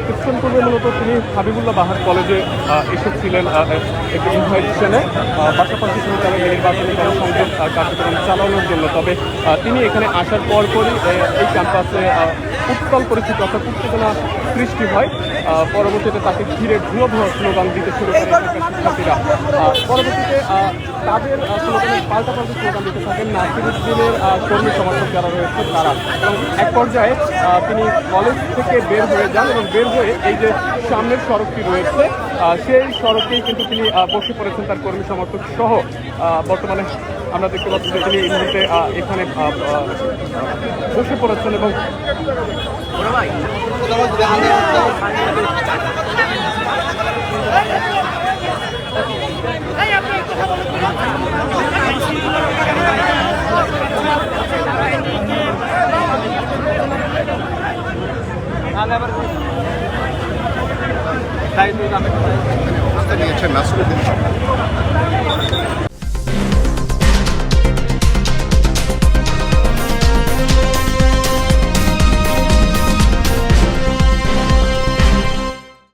কিছুক্ষণ পূর্বে মূলত তিনি হাবিবুল্লাহ বাহার কলেজে এসেছিলেন একটি ইনভাইটেশনে, পাশাপাশি তিনি তাদের নির্বাচনী গণসংযোগ কার্যক্রম চালানোর জন্য। তবে তিনি এখানে আসার পরপরই এই ক্যাম্পাসে উত্তাল পরিস্থিতি অর্থাৎ উত্তেজনা সৃষ্টি হয়। পরবর্তীতে তাকে ঘিরে ভুয়ো ভুয়ো স্লোগান দিতে শুরু করে শিক্ষার্থীরা। পরবর্তীতে তাদের স্লোগানে পাল্টাপাল্টি স্লোগান দিতে থাকেন নাসিরুদ্দিনের কর্মী সমর্থক যারা রয়েছে তারা। এবং এক পর্যায়ে তিনি কলেজ থেকে বের হয়ে যান এবং বের হয়ে এই যে সামনের সড়কটি রয়েছে সেই সড়কেই কিন্তু তিনি বসে পড়েছেন তার কর্মী সমর্থক সহ। বর্তমানে আমরা দেখতে পাচ্ছি যে তিনি এই মুহূর্তে এখানে বসে পড়েছেন এবং নিয়েছেন নাসিরুদ্দিন।